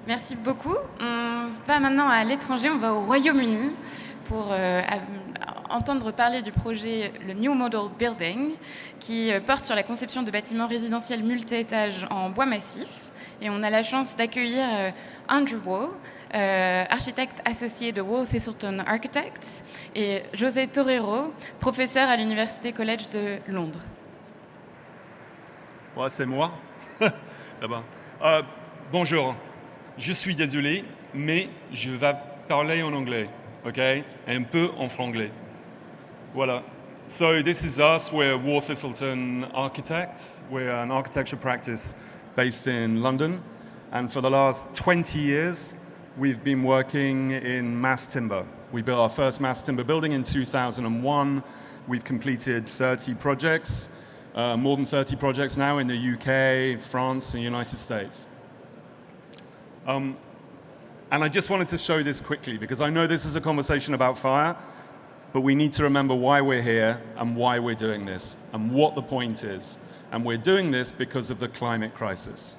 Merci beaucoup. On va maintenant à l'étranger, on va au Royaume-Uni pour entendre parler du projet le New Model Building qui porte sur la conception de bâtiments résidentiels multi-étages en bois massif. Et on a la chance d'accueillir Andrew Waugh, architecte associé de Waugh Thistleton Architects, et José Torero, professeur à l'Université College de Londres. Ouais, c'est moi, là-bas. Bonjour, je suis désolé, mais je vais parler en anglais, ok? Et un peu en franglais. Voilà. So this is us. We're Waugh Thistleton Architect. We're an architecture practice based in London. And for the last 20 years, we've been working in mass timber. We built our first mass timber building in 2001. We've completed 30 projects, more than 30 projects now in the UK, France, and the United States. And I just wanted to show this quickly because I know this is a conversation about fire, but we need to remember why we're here and why we're doing this and what the point is. And we're doing this because of the climate crisis.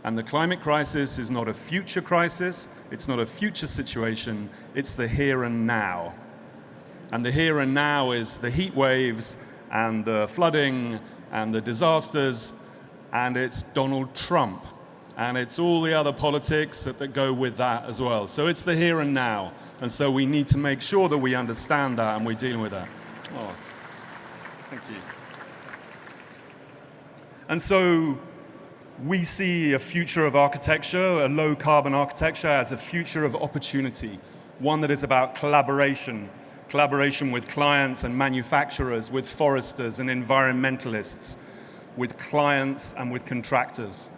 And the climate crisis is not a future crisis, it's not a future situation, it's the here and now. And the here and now is the heat waves and the flooding and the disasters, and it's Donald Trump. And it's all the other politics that go with that as well. So it's the here and now. And so we need to make sure that we understand that and we're dealing with that. Oh, thank you. And so we see a future of architecture, a low carbon architecture, as a future of opportunity, one that is about collaboration with clients and manufacturers, with foresters and environmentalists, with clients and with contractors.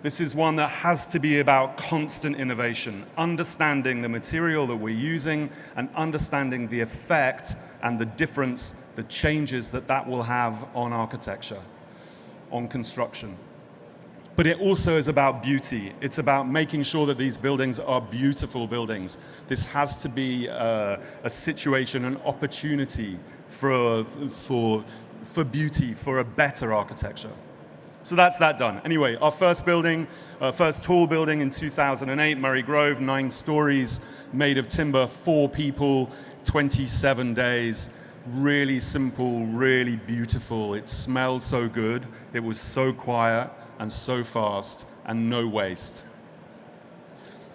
This is one that has to be about constant innovation, understanding the material that we're using and understanding the effect and the difference, the changes that will have on architecture, on construction. But it also is about beauty. It's about making sure that these buildings are beautiful buildings. This has to be a situation, an opportunity for beauty, for a better architecture. So that's that done. Anyway, our first building, first tall building in 2008, Murray Grove, 9 stories, made of timber, 4 people, 27 days. Really simple, really beautiful. It smelled so good. It was so quiet and so fast and no waste.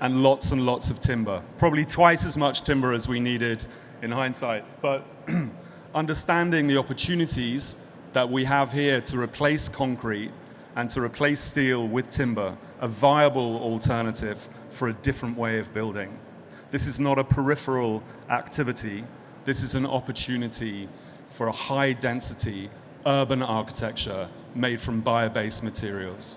And lots of timber. Probably twice as much timber as we needed in hindsight. But understanding the opportunities that we have here to replace concrete and to replace steel with timber, a viable alternative for a different way of building. This is not a peripheral activity. This is an opportunity for a high-density urban architecture made from bio-based materials.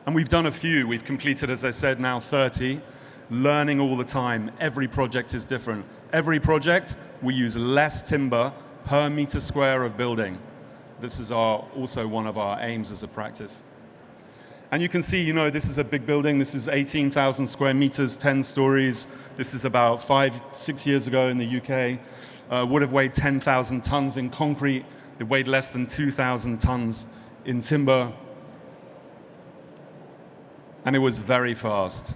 And we've done a few. We've completed, as I said, now 30, learning all the time. Every project is different. Every project, we use less timber per meter square of building. This is also one of our aims as a practice. And you can see, this is a big building. This is 18,000 square meters, 10 stories. This is about 5-6 years ago in the UK. Would have weighed 10,000 tons in concrete. It weighed less than 2,000 tons in timber. And it was very fast.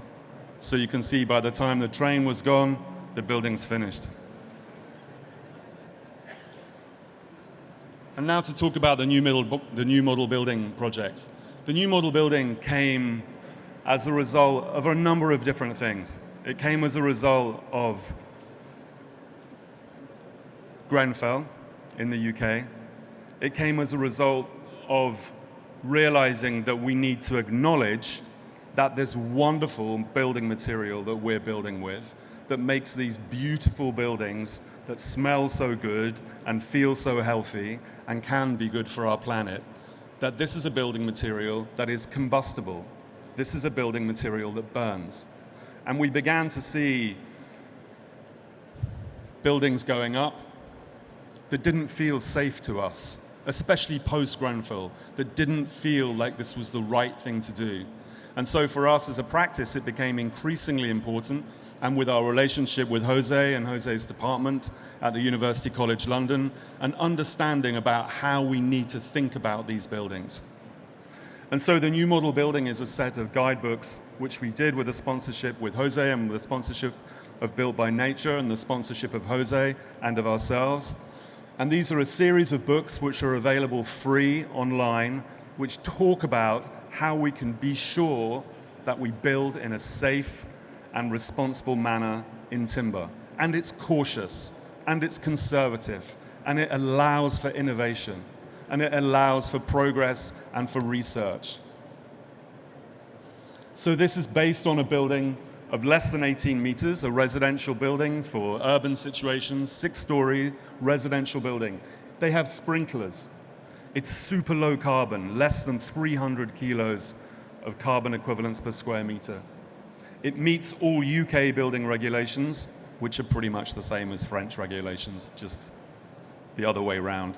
So you can see by the time the train was gone, the building's finished. And now to talk about the new model building project. The new model building came as a result of a number of different things. It came as a result of Grenfell in the UK. It came as a result of realizing that we need to acknowledge that this wonderful building material that we're building with that makes these beautiful buildings that smell so good and feel so healthy and can be good for our planet, that this is a building material that is combustible. This is a building material that burns. And we began to see buildings going up that didn't feel safe to us, especially post-Grenfell, that didn't feel like this was the right thing to do. And so for us as a practice, it became increasingly important, and with our relationship with José and José's department at the University College London, an understanding about how we need to think about these buildings. And so the new model building is a set of guidebooks, which we did with a sponsorship with José and with a sponsorship of Built by Nature and the sponsorship of José and of ourselves. And these are a series of books which are available free online, which talk about how we can be sure that we build in a safe and responsible manner in timber. And it's cautious, and it's conservative, and it allows for innovation, and it allows for progress and for research. So this is based on a building of less than 18 meters, a residential building for urban situations, 6-story residential building. They have sprinklers. It's super low carbon, less than 300 kilos of carbon equivalents per square meter. It meets all UK building regulations, which are pretty much the same as French regulations, just the other way around.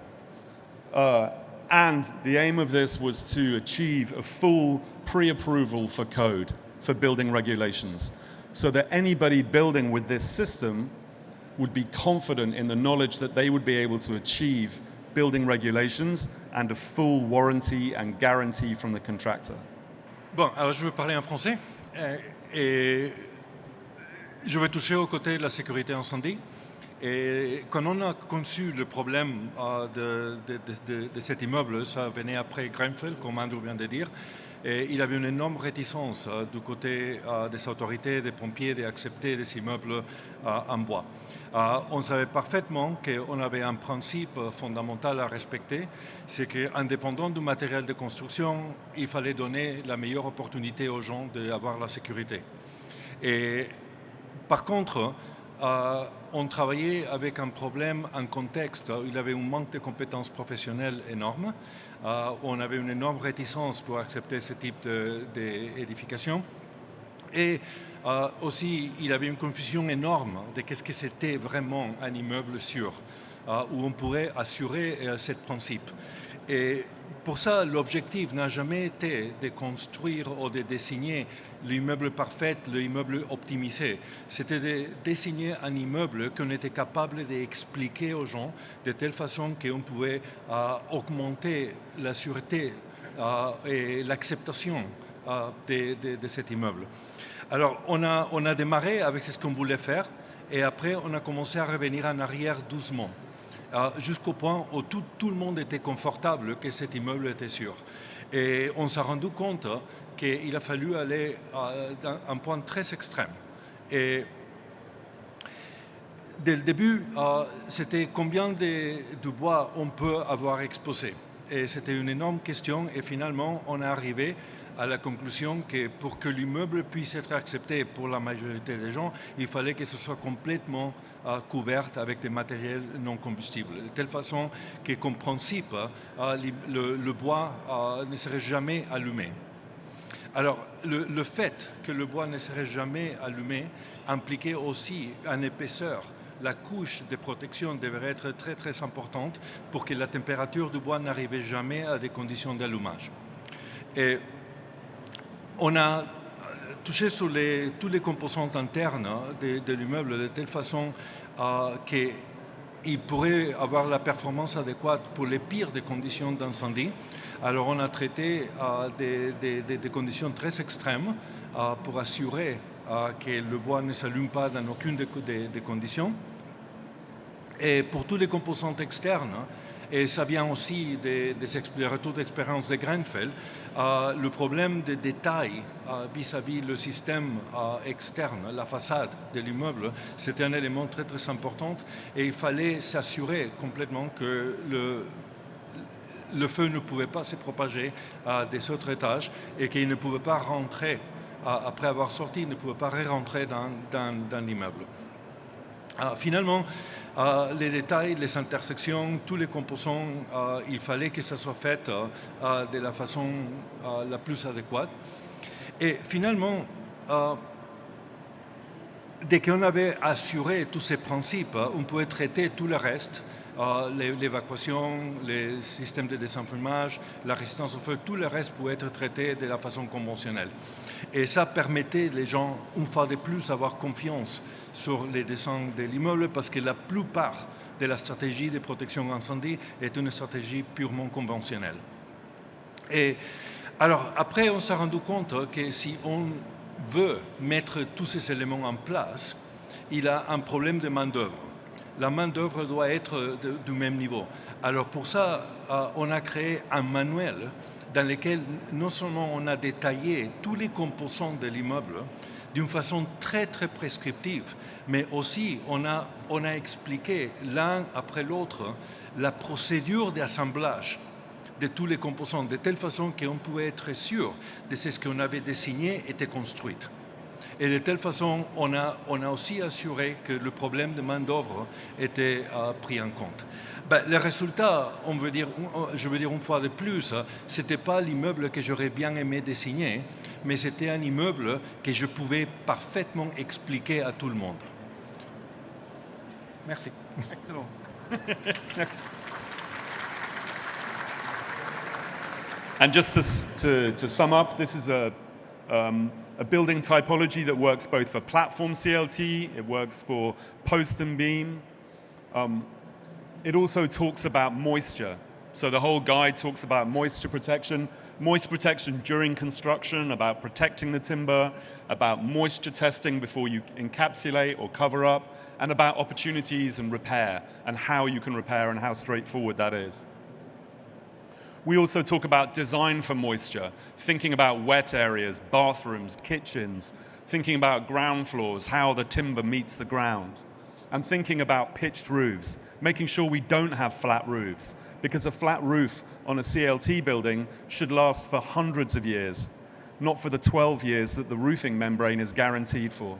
And the aim of this was to achieve a full pre-approval for code, for building regulations, so that anybody building with this system would be confident in the knowledge that they would be able to achieve building regulations and a full warranty and guarantee from the contractor. Bon, alors je vais parler en français et je vais toucher au côté de la sécurité incendie. Et quand on a conçu le problème de cet immeuble, ça venait après Grenfell, comme Andrew vient de dire, et il avait une énorme réticence du côté des autorités, des pompiers, d'accepter des immeubles en bois. On savait parfaitement qu'on avait un principe fondamental à respecter, c'est qu'indépendant du matériel de construction, il fallait donner la meilleure opportunité aux gens d'avoir la sécurité. Et par contre, on travaillait avec un problème, un contexte où il avait un manque de compétences professionnelles énorme. On avait une énorme réticence pour accepter ce type d'édification. Et aussi, il avait une confusion énorme de qu'est-ce que c'était vraiment un immeuble sûr, où on pourrait assurer ce principe. Et pour ça, l'objectif n'a jamais été de construire ou de dessiner l'immeuble parfait, l'immeuble optimisé. C'était de dessiner un immeuble qu'on était capable d'expliquer aux gens de telle façon qu'on pouvait augmenter la sûreté et l'acceptation de cet immeuble. Alors, on a démarré avec ce qu'on voulait faire et après, on a commencé à revenir en arrière doucement. Jusqu'au point où tout le monde était confortable que cet immeuble était sûr. Et on s'est rendu compte qu'il a fallu aller à un point très extrême. Et dès le début, c'était combien de bois on peut avoir exposé. Et c'était une énorme question et finalement, on est arrivé à la conclusion que pour que l'immeuble puisse être accepté pour la majorité des gens, il fallait que ce soit complètement couvert avec des matériels non combustibles. De telle façon que, comme principe, le bois ne serait jamais allumé. Alors, le fait que le bois ne serait jamais allumé impliquait aussi une épaisseur. La couche de protection devrait être très très importante pour que la température du bois n'arrive jamais à des conditions d'allumage. Et on a touché sur tous les composantes internes de l'immeuble de telle façon qu'il pourrait avoir la performance adéquate pour les pires des conditions d'incendie. Alors on a traité des conditions très extrêmes pour assurer que le bois ne s'allume pas dans aucune des conditions. Et pour toutes les composantes externes, et ça vient aussi des retours d'expérience de Grenfell, le problème de détail vis-à-vis le système externe, la façade de l'immeuble, c'était un élément très très important et il fallait s'assurer complètement que le feu ne pouvait pas se propager des autres étages et qu'il ne pouvait pas rentrer, après avoir sorti, il ne pouvait pas re-rentrer dans l'immeuble. Finalement, les détails, les intersections, tous les composants, il fallait que ça soit fait de la façon la plus adéquate. Et finalement, dès qu'on avait assuré tous ces principes, on pouvait traiter tout le reste, l'évacuation, les systèmes de désenfumage, la résistance au feu, tout le reste pouvait être traité de la façon conventionnelle. Et ça permettait les gens, une fois de plus, d'avoir confiance sur les dessins de l'immeuble parce que la plupart de la stratégie de protection incendie est une stratégie purement conventionnelle. Et Alors après, on s'est rendu compte que si on veut mettre tous ces éléments en place, il a un problème de main-d'œuvre. La main-d'œuvre doit être du même niveau. Alors pour ça, on a créé un manuel dans lequel non seulement on a détaillé tous les composants de l'immeuble d'une façon très très prescriptive, mais aussi on a expliqué l'un après l'autre la procédure d'assemblage de tous les composants, de telle façon qu'on pouvait être sûr de ce qu'on avait dessiné était construit. Et de telle façon, on a aussi assuré que le problème de main-d'œuvre était pris en compte. Le résultat, je veux dire une fois de plus, ce n'était pas l'immeuble que j'aurais bien aimé dessiner, mais c'était un immeuble que je pouvais parfaitement expliquer à tout le monde. Merci. Excellent. Merci. And just to sum up, this is a building typology that works both for platform CLT, it works for post and beam. It also talks about moisture. So the whole guide talks about moisture protection during construction, about protecting the timber, about moisture testing before you encapsulate or cover up, and about opportunities and repair, and how you can repair and how straightforward that is. We also talk about design for moisture, thinking about wet areas, bathrooms, kitchens, thinking about ground floors, how the timber meets the ground, and thinking about pitched roofs, making sure we don't have flat roofs, because a flat roof on a CLT building should last for hundreds of years, not for the 12 years that the roofing membrane is guaranteed for.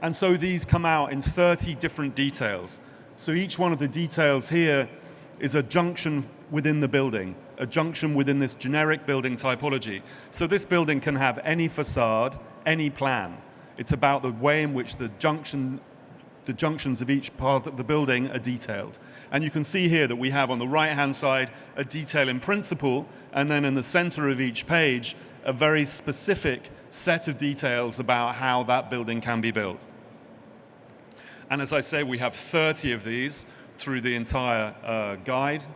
And so these come out in 30 different details. So each one of the details here is a junction within the building, a junction within this generic building typology. So this building can have any facade, any plan. It's about the way in which the junctions of each part of the building are detailed. And you can see here that we have on the right-hand side a detail in principle, and then in the center of each page, a very specific set of details about how that building can be built. And as I say, we have 30 of these through the entire guide.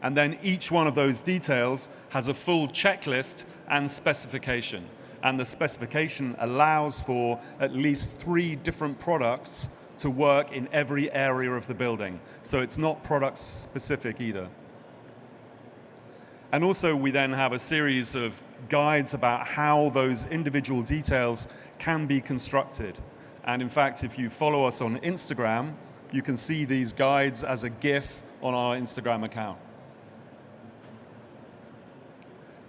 And then each one of those details has a full checklist and specification. And the specification allows for at least 3 different products to work in every area of the building. So it's not product specific either. And also we then have a series of guides about how those individual details can be constructed. And in fact, if you follow us on Instagram, you can see these guides as a GIF on our Instagram account.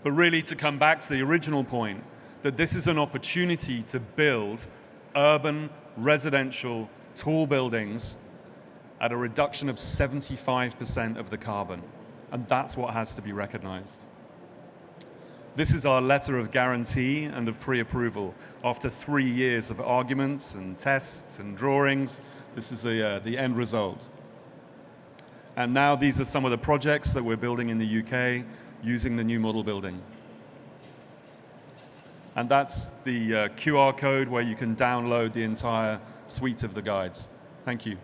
But really, to come back to the original point, that this is an opportunity to build urban, residential, tall buildings at a reduction of 75% of the carbon. And that's what has to be recognized. This is our letter of guarantee and of pre-approval. After 3 years of arguments and tests and drawings, this is the end result. And now these are some of the projects that we're building in the UK using the new model building. And that's the QR code where you can download the entire suite of the guides. Thank you.